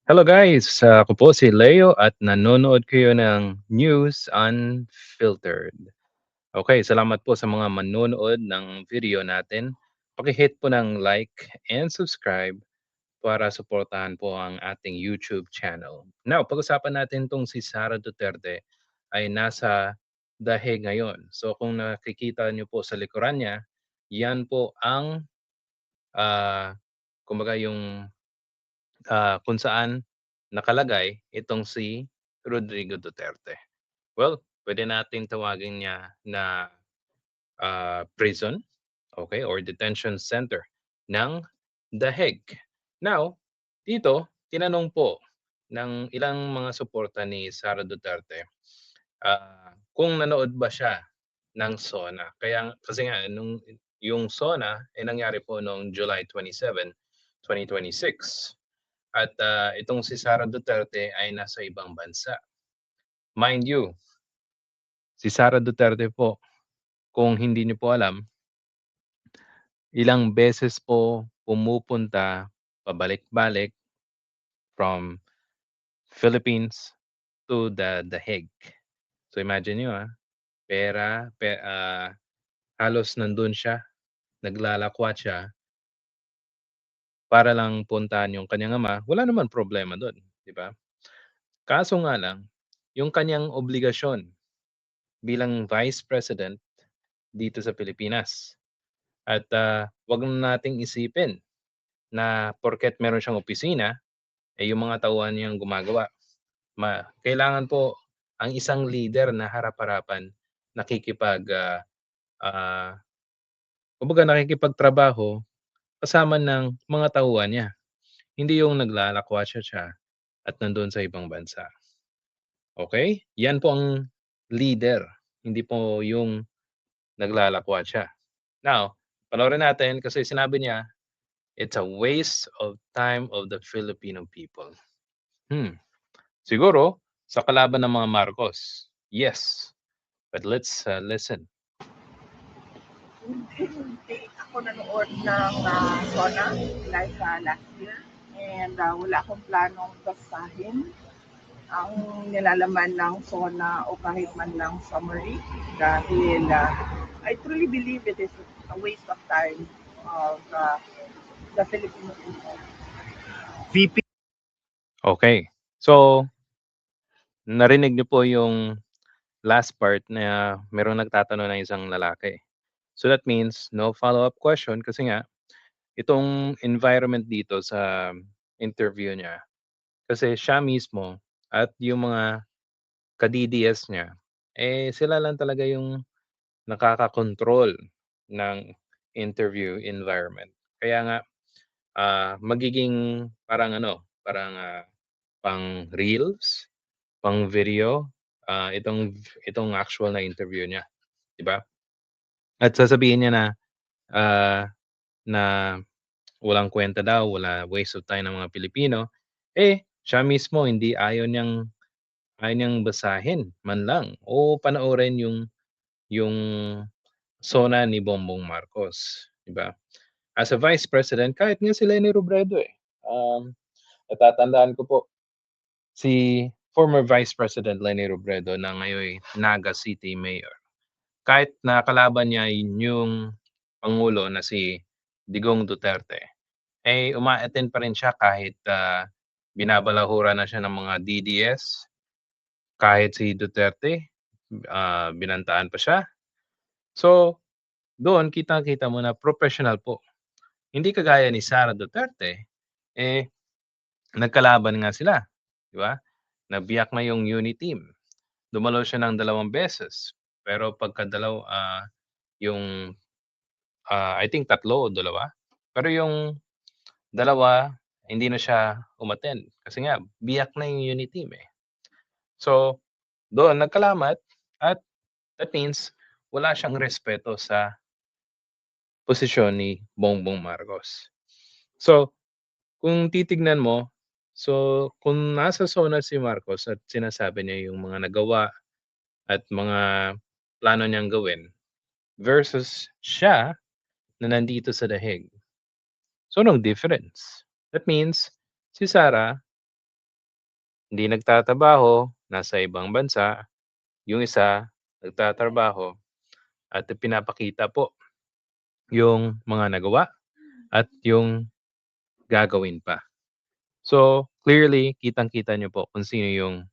Hello guys, ako po si Leo at nanonood kayo ng News Unfiltered. Okay, salamat po sa mga manonood ng video natin. Paki-hit po ng like and subscribe para suportahan po ang ating YouTube channel. Now, pag-usapan natin tong si Sara Duterte ay nasa The Hague ngayon. So kung nakikita niyo po sa likuran niya, yan po ang kumbaga yung kung saan nakalagay itong si Rodrigo Duterte. Well, pwede nating tawagin niya na prison, okay, or detention center ng The Hague. Now, dito, tinanong po ng ilang mga suporta ni Sara Duterte kung nanood ba siya ng SONA. Kaya kasi nga nung yung SONA ay nangyari po noong July 27, 2026. At itong si Sara Duterte ay nasa ibang bansa. Mind you, si Sara Duterte po, kung hindi niyo po alam, ilang beses po pumupunta pabalik-balik from Philippines to The Hague. So imagine niyo, pera, halos nandun siya, naglalakwat siya para lang puntahan yung kanyang ama. Wala naman problema dun, 'di ba? Kaso nga lang, yung kanyang obligasyon bilang Vice President dito sa Pilipinas. At 'wag na nating isipin na porket meron siyang opisina, yung mga tauhan niyang gumagawa. Kailangan po ang isang leader na harap-harapan nakikipag, ah, kumbaga nakikipagtrabaho kasama ng mga tauhan niya. Hindi yung naglalakwatsa siya at nandun sa ibang bansa, okey? Yan po ang leader, hindi po yung naglalakwatsa. Now, panoorin natin kasi sinabi niya, "It's a waste of time of the Filipino people." Siguro sa kalaban ng mga Marcos, yes. But let's, listen. Hindi ako nanood ng SONA like last year and wala akong planong basahin ang nilalaman ng SONA o kahit man lang summary dahil I truly believe it is a waste of time of the Filipino people. VP. Okay. So, narinig niyo po yung last part na merong nagtatanong na isang lalaki. So that means no follow-up question kasi nga itong environment dito sa interview niya, kasi siya mismo at yung mga ka-DDS niya, sila lang talaga yung nakaka-control ng interview environment. Kaya nga, magiging parang ano, parang, pang reels, pang video, itong actual na interview niya, 'di ba? At sasabihin niya ah, na walang kuwenta daw, waste of time ng mga Pilipino, siya mismo ayaw niyang basahin man lang o panoorin yung SONA ni Bongbong Marcos, 'di ba? As a Vice President, kahit nga si Leni Robredo, natatandaan ko po si former Vice President Leni Robredo na ngayon Naga City Mayor. Kahit na kalaban niya yung pangulo na si Digong Duterte, uma-attend pa rin siya kahit, binabalahura na siya ng mga DDS, kahit si Duterte, binantaan pa siya. So, doon kitang-kita mo na professional po. Hindi kagaya ni Sara Duterte, eh, nagkalaban nga sila, 'di ba? Nabiyak na yung UNI team. Dumalo siya ng 2 beses, pero yung, I think 3 o 2, pero yung dalawa hindi na siya umattend kasi nga biyak na yung UNI team, eh. So, doon nagkalamat at that means wala siyang respeto sa posisyon ni Bongbong Marcos. So, kung titignan mo, so kung nasa SONA si Marcos at sinasabi niya yung mga nagawa at mga plano niyang gawin versus siya na nandito sa dahig. So, anong difference? That means si Sara hindi nagtatrabaho, nasa ibang bansa, yung isa nagtatrabaho at pinapakita po yung mga nagawa at yung gagawin pa. So, clearly kitang-kita niyo po kung sino yung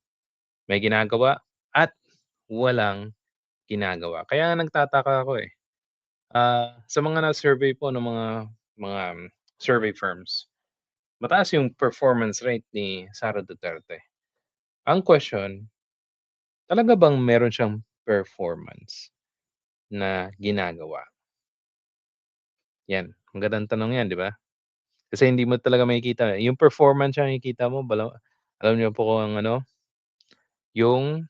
may ginagawa at walang ginagawa. Kaya nga nagtataka ako, eh. Sa mga na-survey po ng mga survey firms, mataas yung performance rate ni Sara Duterte. Ang question, talaga bang meron siyang performance na ginagawa? Yan, magandang tanong yan, 'di ba? Kasi hindi mo talaga makikita, yung performance siya nakikita mo alam niyo po kung ano, yung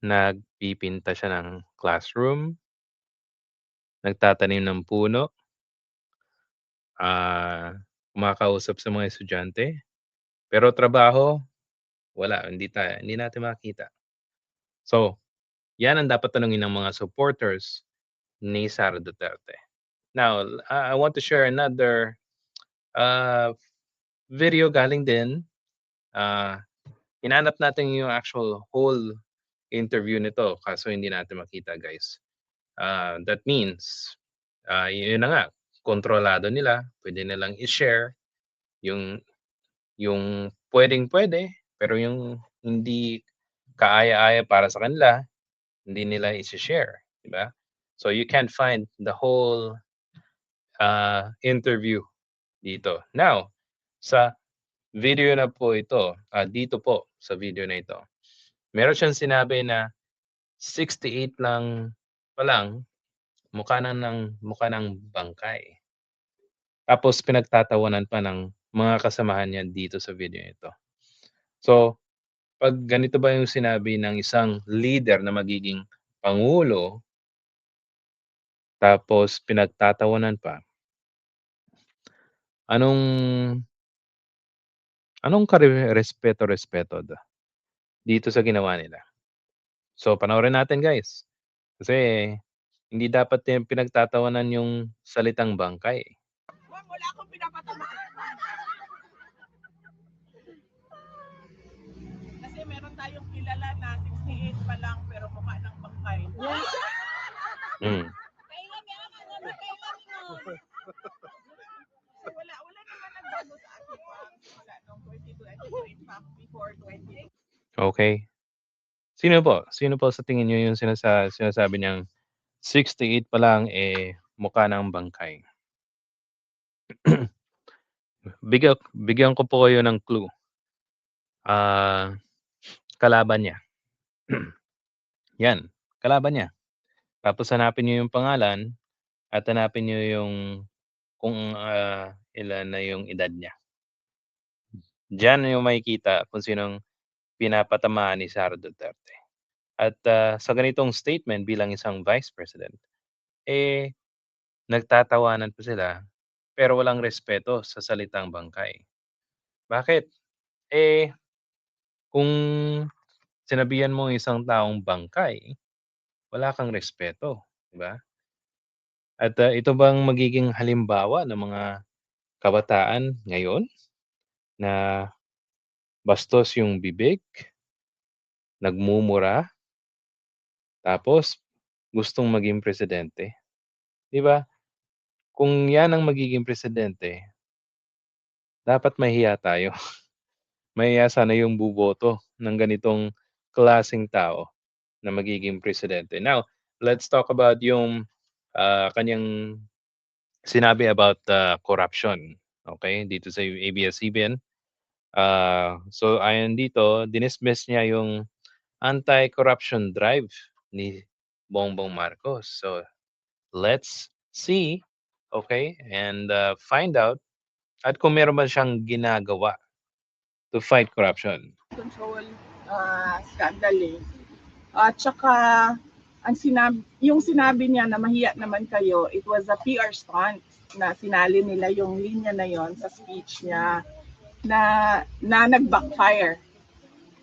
nagpipinta siya ng classroom, nagtatanim ng puno, kumakausap sa mga estudyante, pero trabaho wala, hindi natin makita. So, 'yan ang dapat tanungin ng mga supporters ni Sara Duterte. Now, I want to share another, uh, video galing din, ah, hinanap natin yung actual whole interview nito kaso hindi natin makita, guys. That means, yun na nga, kontrolado nila, puwede nilang i-share yung puwedeng-puwede, pero yung hindi kaaya-aya para sa kanila, hindi nila ise-share, 'di ba? So, you can't find the whole, interview dito. Now, sa video na po ito, dito po sa video na ito, meron siyang sinabi na 68 lang pa lang, mukha ng bangkay. Tapos pinagtatawanan pa ng mga kasamahan niya dito sa video nito. So, 'pag ganito ba yung sinabi ng isang leader na magiging pangulo, tapos pinagtatawanan pa, anong anong respeto dito sa ginawa nila? So, panoorin natin, guys. Kasi hindi dapat din pinagtatawanan yung salitang bangkay. Ma'am, wala akong pinapatamaan. Kasi meron tayong kilala na 68 pa lang pero mukha ng bangkay. Hmm. Kailan meron ka naman, kailan nun? So, wala naman nagbago sa akin. Wala nung 2023 in fact before 20. Okay. Sino po sa tingin niyo yung sinasabi niyang 68 pa lang, mukha ng bangkay? Bigyan ko po kayo ng clue. Kalaban niya. 'Yan, kalaban niya. Tapos hanapin niyo yung pangalan at hanapin niyo yung kung, ilan na yung edad niya. Diyan niyo makikita kung sinong pinapatamaan ni Sara Duterte. At, sa ganitong statement bilang isang Vice President, nagtatawanan pa sila, pero walang respeto sa salitang bangkay. Bakit? Eh, kung sinabihan mo ang isang taong bangkay, wala kang respeto, 'di ba? At, ito bang magiging halimbawa ng mga kabataan ngayon na bastos yung bibig, nagmumura, tapos gustong maging presidente, 'di ba? Kung 'yan ang magiging presidente, dapat mahiya tayo. Mahiya sana yung boboto ng ganitong klaseng tao na magiging presidente. Now, let's talk about yung, kaniyang sinabi about, corruption, okay dito sa ABS-CBN. So ayon dito, dinismiss niya yung anti-corruption drive ni Bongbong Marcos. So, let's see, okay, and, find out at kung meron ba siyang ginagawa to fight corruption. Control scandal eh. At saka yung sinabi niya na mahiya naman kayo, it was a PR stunt na sinali nila yung linya na yon sa speech niya na nag-backfire.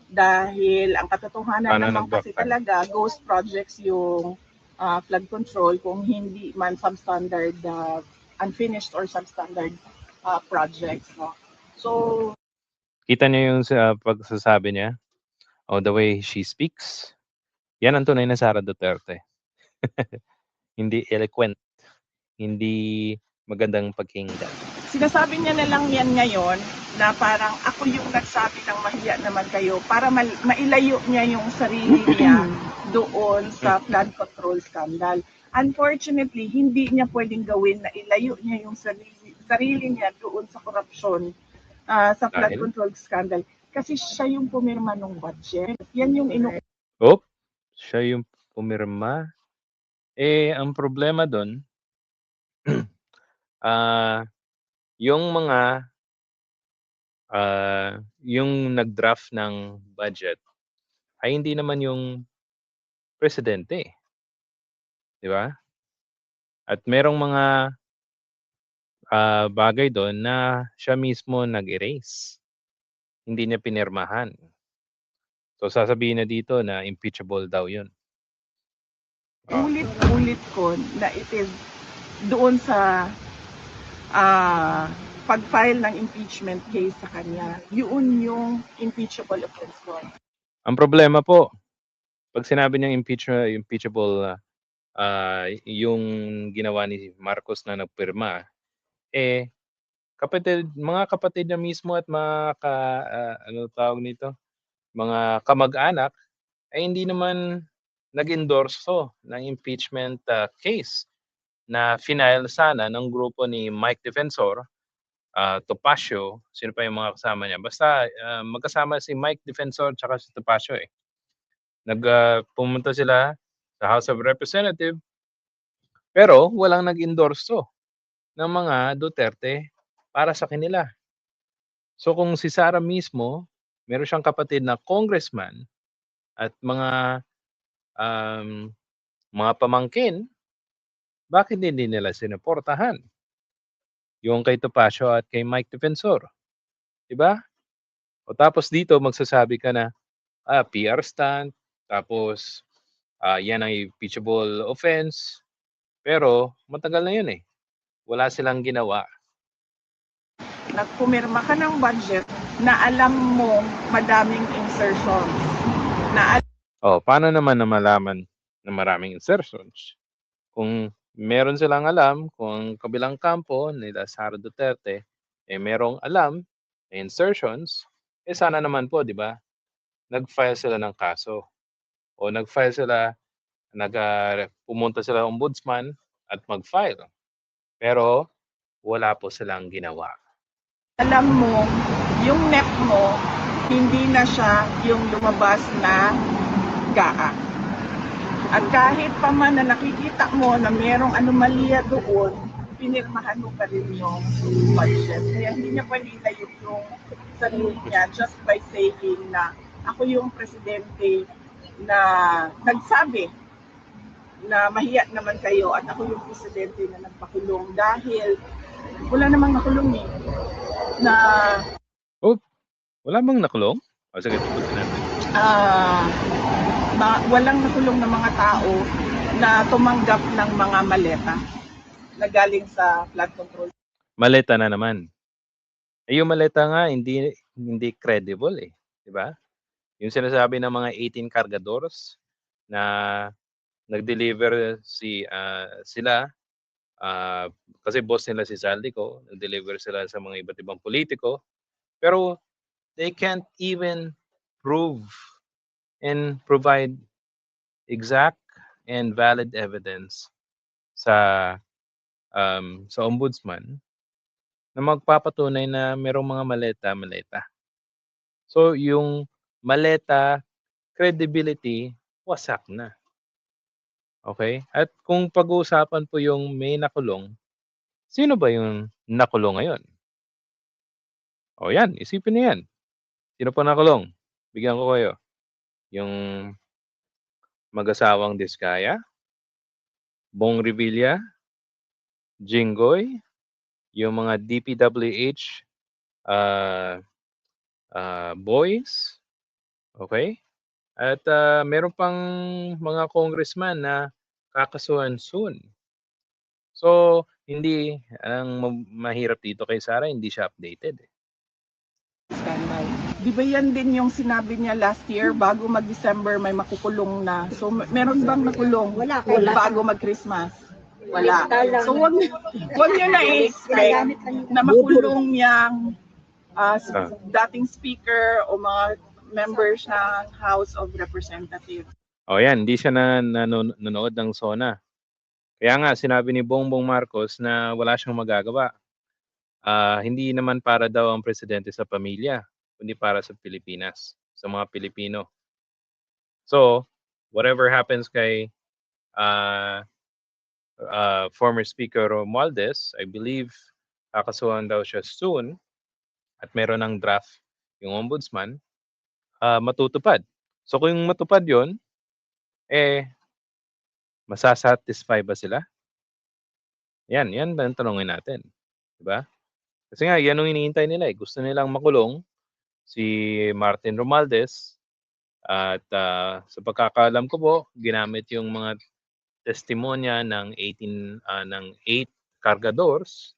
Dahil ang katotohanan Paano naman kasi nag-backfire? talaga ghost projects yung flood control kung hindi man substandard unfinished or substandard projects. No? So, Kita niyo yung sa pagsasabi niya, o the way she speaks, yan ang tunay na Sara Duterte. Hindi eloquent, hindi magandang pakinggan. Sinasabi niya na lang yan ngayon na parang ako yung nagsabi ng mahiya naman kayo para mailayo niya yung sarili niya doon sa flood control scandal. Unfortunately, hindi niya pwedeng gawin na ilayo niya yung sarili niya doon sa korupsyon, sa flood Dahil? control scandal. Kasi siya yung pumirma ng budget. Yan yung Siya yung pumirma. Ang problema do'n, yung mga, yung nag-draft ng budget ay hindi naman yung presidente, 'di ba? At merong mga, bagay do'n na siya mismo nag-erase, hindi niya pinirmahan. So, sasabihin na dito na impeachable daw 'yun. ulit-ulit ko na it is doon sa pag-file ng impeachment case sa kanya. Yun yung impeachable offense doon. Ang problema po, 'pag sinabi niyang impeachable, yung ginawa ni Marcos na nagpirma, mga kapatid niya mismo at mga ano tawag nito, mga kamag-anak ay hindi naman nag-endorso ng impeachment, case na final sana ng grupo ni Mike Defensor, Topacio, sino pa yung mga kasama niya. Basta, magkasama si Mike Defensor tsaka si Topacio, eh. Pumunta sila sa House of Representative, pero walang nag-endorso ng mga Duterte para sa kanila. So kung si Sara mismo, meron siyang kapatid na congressman at mga pamangkin, bakit hindi nila sinuportahan yung kay Topacio at kay Mike Defensor, 'di ba? O tapos dito magsasabi ka na, PR stunt, tapos, yan ay impeachable offense, pero matagal na yun, eh. Wala silang ginawa. Nagpumirma ka ng budget na alam mo madaming insertions. Paano naman na malaman na maraming insertions? Kung meron silang alam kung ang kabilang kampo nila Sara Duterte, merong alam na insertions, sana naman po 'di ba, nag-file sila ng kaso o pumunta sila ombudsman at mag-file. Pero wala po silang ginawa. Alam mo, yung net mo, hindi na siya yung lumabas na GAA. At kahit pa man na nakikita mo na merong anomalya doon, pinirmahan mo pa rin yung budget. Kaya hindi niya pwede ilayo yung sarili niya just by saying na ako yung presidente na nagsabi na mahiya naman kayo at ako yung presidente na nagpakulong dahil wala namang nakulong eh. Wala bang nakulong? Sige, tutusin natin. Walang nakulong na mga tao na tumanggap ng mga maleta na galing sa flood control. Maleta na naman. Yung maleta nga hindi credible, eh, 'di ba? Yung sinasabi ng mga 18 cargadores na nag-deliver sila, kasi boss nila si Zaldico, nag-deliver sila sa mga iba't ibang politiko, pero they can't even prove and provide exact and valid evidence sa ombudsman na magpapatunay na merong mga maleta. So yung maleta credibility wasak na. Okay? At kung pag-uusapan po yung may nakulong, sino ba yung nakulong ngayon? Yan, isipin niyo yan. Sino pa nakulong? Bigyan ko kayo. Yung mag-asawang Diskaya, Bong Revilla, Jinggoy, yung mga DPWH boys, okay? At meron pang mga congressman na kakasuhan soon. So, hindi ang mahirap dito kay Sara, hindi siya updated, eh. standby. Di ba yan din yung sinabi niya last year, bago mag-December may makukulong na. So meron bang nakulong? Wala. Bago mag-Christmas? Wala. So wag niyo na-expect na makulong yung dating speaker o mga members ng House of Representatives. O yan, hindi siya nanonood ng SONA. Kaya nga, sinabi ni Bongbong Marcos na wala siyang magagawa. Hindi naman para daw ang presidente sa pamilya, kundi para sa Pilipinas, sa mga Pilipino. So, whatever happens kay former Speaker Romualdez, I believe kakasuhan daw siya soon at meron ng draft yung ombudsman, matutupad. So kung matupad yon, masasatisfy ba sila? Yan ba ang tanongin natin. Diba? Kasi nga, yan ang iniintay nila eh. Gusto nilang makulong si Martin Romualdez at sa pagkakaalam ko po, ginamit yung mga testimonya ng 8 kargadors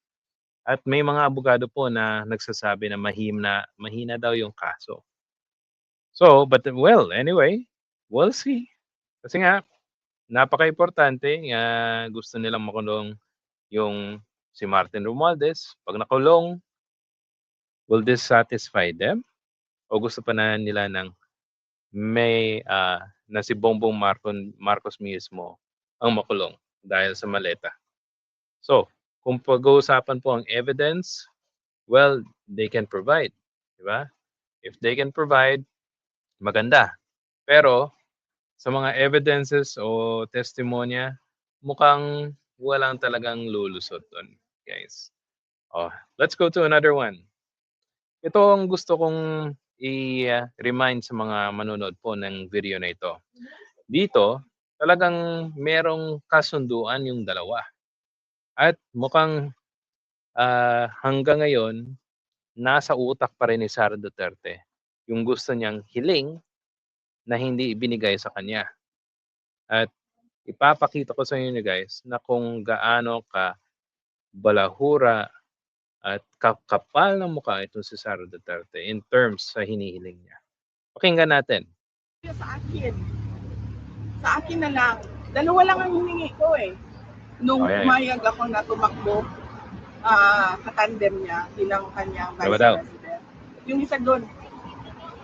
at may mga abogado po na nagsasabi na mahina daw yung kaso. So, but well, anyway, we'll see. Kasi nga, napaka-importante, gusto nilang makulong yung si Martin Romualdez. Pag nakulong, will this satisfy them? O gusto pa na nila ng may na si Bongbong Marcos mismo ang makulong dahil sa maleta? So, kung pag-uusapan po ang evidence, well, they can provide. Diba? If they can provide, maganda. Pero, sa mga evidences o testimonya, mukhang walang talagang lulusot doon, guys. Let's go to another one. Ito ang gusto kong i-remind sa mga manonood po ng video na ito. Dito, talagang merong kasunduan yung dalawa. At mukhang hanggang ngayon, nasa utak pa rin ni Sara Duterte yung gusto niyang hiling na hindi ibinigay sa kanya. At ipapakita ko sa inyo guys na kung gaano ka balahura at kapal ng mukha itong si Sara Duterte in terms sa hinihiling niya. Pakinggan natin. Sa akin na lang. Dalawa lang ang hiningi ko eh. Nung umayag ako na tumakbo, katandem niya bilang kanyang vice president. Yung isa doon,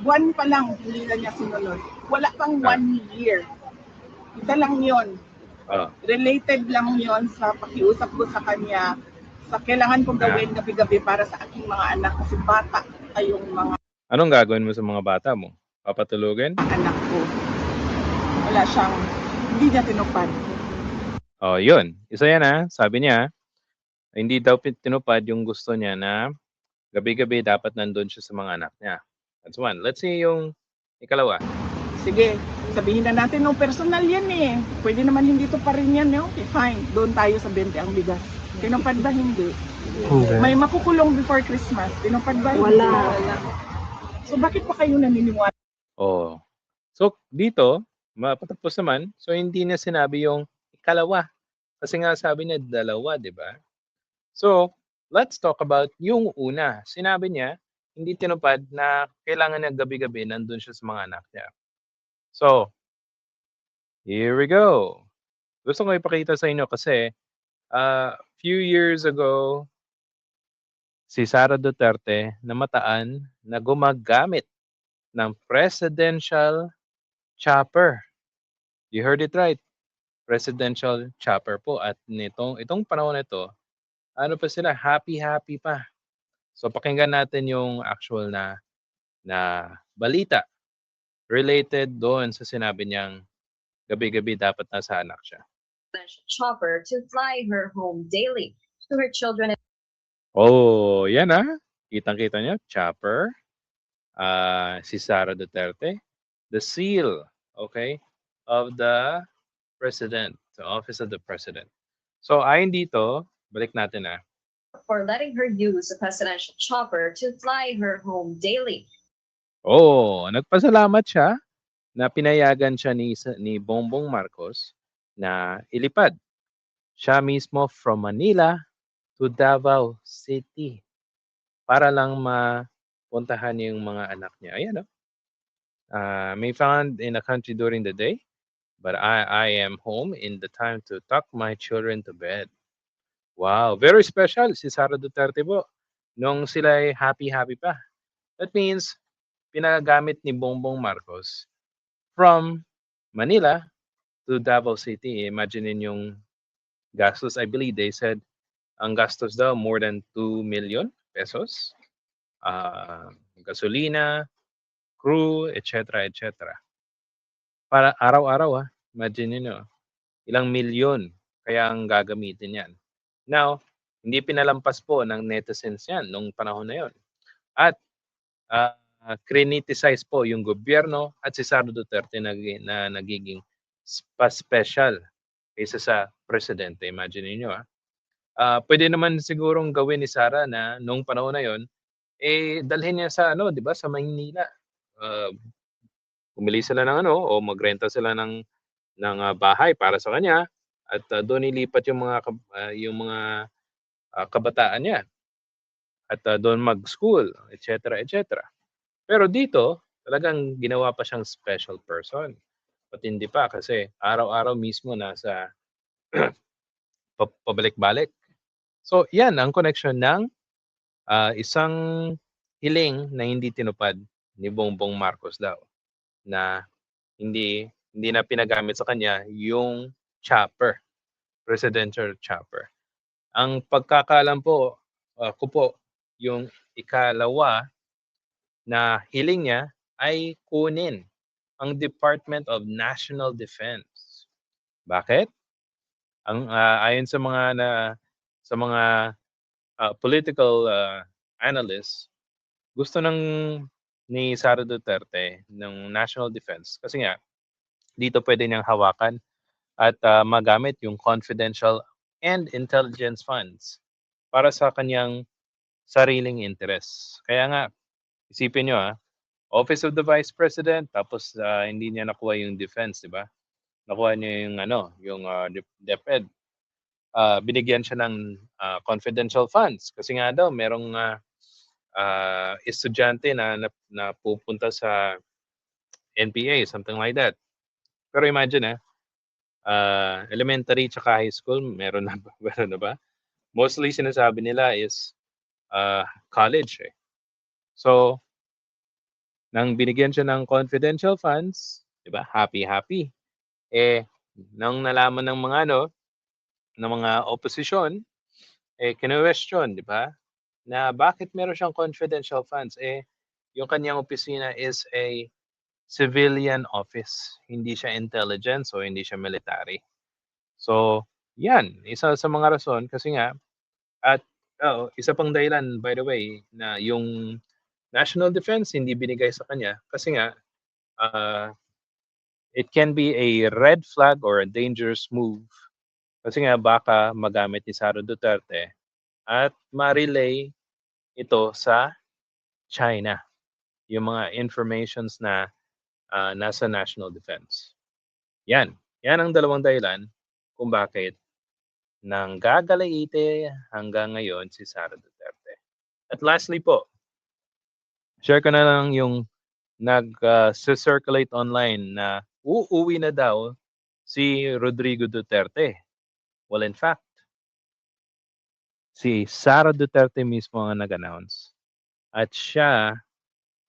buwan pa lang hindi na niya sinunod. Wala pang 1 year. Isa lang yon. Related lang yon sa pakiusap ko sa kanya sa kailangan kong gawin gabi-gabi para sa aking mga anak kasi bata ay yung mga... Anong gagawin mo sa mga bata mo? Papatulugin? Anak ko. Wala siyang, hindi niya tinupad. Yun. Isa yan sabi niya, hindi daw tinupad yung gusto niya na gabi-gabi dapat nandun siya sa mga anak niya. That's one. Let's see yung ikalawa. Sige, sabihin na natin, personal yan eh. Pwede naman hindi to pa rin yan. Okay, fine. Doon tayo sa 20 ang bigas. Tinupad ba hindi? Okay. May makukulong before Christmas. Tinupad ba hindi? Wala. So bakit pa kayo naniniwala? So dito, mapatapos naman. So hindi niya sinabi yung ikalawa. Kasi nga sabi niya dalawa, di ba? So, let's talk about yung una. Sinabi niya, hindi tinupad na kailangan niya gabi-gabi nandun siya sa mga anak niya. So, here we go. Gusto ko ipakita sa inyo kasi few years ago, si Sara Duterte namataan na gumagamit ng presidential chopper. You heard it right. Presidential chopper po. At itong panahon na ito, ano pa sila, happy pa. So pakinggan natin yung actual na balita related doon sa sinabi niyang gabi-gabi dapat nasa anak siya. Chopper to fly her home daily to her children. Yan Kitang-kita niyo, chopper. Si Sara Duterte, the seal, okay, of the president, the office of the president. So ayon dito, balik natin For letting her use a presidential chopper to fly her home daily. Nagpasalamat siya na pinayagan siya ni Bongbong Marcos na ilipad siya mismo from Manila to Davao City para lang puntahan niya yung mga anak niya. Ayan, no? May found in a country during the day, but I am home in the time to tuck my children to bed. Wow, very special si Sara Duterte po. Nung sila ay happy-happy pa. That means, pinagamit ni Bongbong Marcos from Manila to Davao City. Imagine yung gastos. I believe they said ang gastos daw more than 2 million pesos. Gasolina, crew, etc. etc. Para araw-araw imagine nyo, ilang milyon kaya ang gagamitin yan. Now, hindi pinalampas po ng netizens yan nung panahon na yon. At criniticize po yung gobyerno at si Sara Duterte na nagiging special kaysa sa presidente. Imagine niyo pwede naman sigurong gawin ni Sara na nung panahon na yon, dalhin niya sa di ba, sa Maynila. Bumili sila ng o magrenta sila ng bahay para sa kanya at doon ilipat yung mga kabataan niya at doon mag-school, etc. etc. Pero dito, talagang ginawa pa siyang special person. Patindi pa kasi araw-araw mismo nasa pabalik-balik. So, yan ang connection ng isang hiling na hindi tinupad ni Bongbong Marcos daw na hindi na pinagamit sa kanya yung chopper, presidential chopper. Ang pagkakaalam po, ko po, yung ikalawa na hiling niya ay kunin ang Department of National Defense. Bakit? Ayon sa mga political analysts, gusto ni Sara Duterte ng National Defense kasi nga dito pwede niyang hawakan at magamit yung confidential and intelligence funds para sa kanyang sariling interests. Kaya nga, isipin nyo Office of the Vice President, tapos hindi niya nakuha yung defense, di ba? Nakuha niya yung DepEd. Binigyan siya ng confidential funds kasi nga daw merong estudyante na pupunta sa NPA, something like that. Pero imagine elementary tsaka high school, meron na ba? Mostly sinasabi nila is college. So, nang binigyan siya ng confidential funds, 'di ba? Happy. Nang nalaman ng mga opposition, kine-question, 'di ba? Na bakit meron siyang confidential funds? Yung kanyang opisina is a civilian office. Hindi siya intelligence o hindi siya military. So, yan, isa sa mga rason kasi nga at isa pang dahilan by the way na yung national defense hindi binigay sa kanya kasi nga it can be a red flag or a dangerous move kasi nga baka magamit ni Sara Duterte at ma-relay ito sa China yung mga informations na nasa national defense. Yan ang dalawang dahilan kung bakit nang gagalaite hanggang ngayon si Sara Duterte. At lastly po, share ko na lang yung nag-circulate online na uuwi na daw si Rodrigo Duterte. Well, in fact, si Sara Duterte mismo ang nag-announce. At siya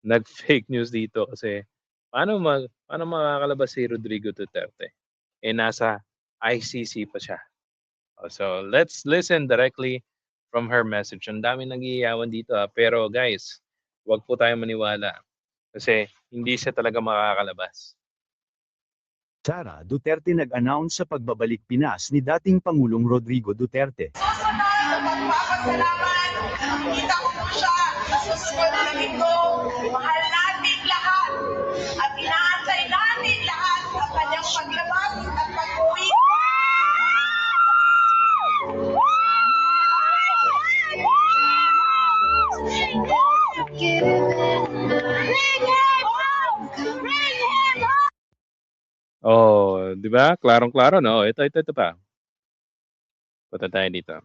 nag-fake news dito kasi paano makakalabas si Rodrigo Duterte? Nasa ICC pa siya. So, let's listen directly from her message. Ang dami nag-iiyawan dito pero guys, wag po tayong maniwala kasi hindi siya talaga makakalabas. Sara Duterte nag-announce sa pagbabalik Pinas ni dating Pangulong Rodrigo Duterte. Susunod sa pagpapasalamat, nakita ko po siya sa susunod na linggo. Mahal natin lahat at inaantay natin lahat ang kanyang paglabas at pag-uwi. Oh, di ba? Klarong-klaro, no? Ito pa. Punta tayo dito.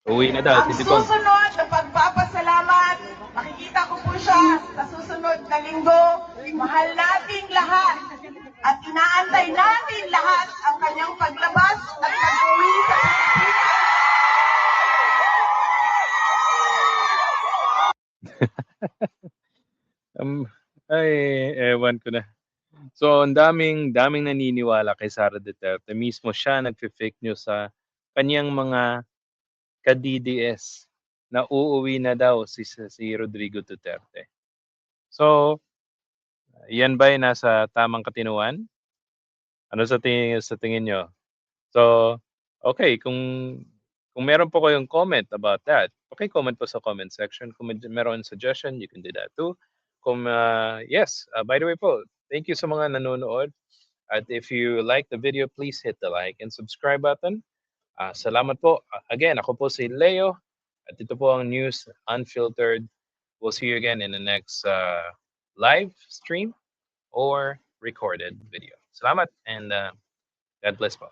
Uwi na daw, Ang si Digong. susunod na pagpapasalamat, makikita ko po siya siya sa susunod na linggo. Mahal nating lahat at inaantay natin lahat ang kanyang paglabas at pag-uwi sa Pilipinas. Ay, ewan ko na. So, ang daming naniniwala kay Sara Duterte. Mismo siya nagfe-fake news sa kanyang mga ka-DDS na uuwi na daw si Rodrigo Duterte. So, yan ba ay nasa tamang katinuan? Ano sa tingin nyo? So, okay, kung meron po kayong comment about that, paki-comment po sa comment section. Kung meron suggestion, you can do that too. Kung yes, by the way po, thank you sa mga nanonood. At if you like the video, please hit the like and subscribe button. Salamat po. Again, ako po si Leo at ito po ang News Unfiltered. We'll see you again in the next live stream or recorded video. Salamat and God bless po.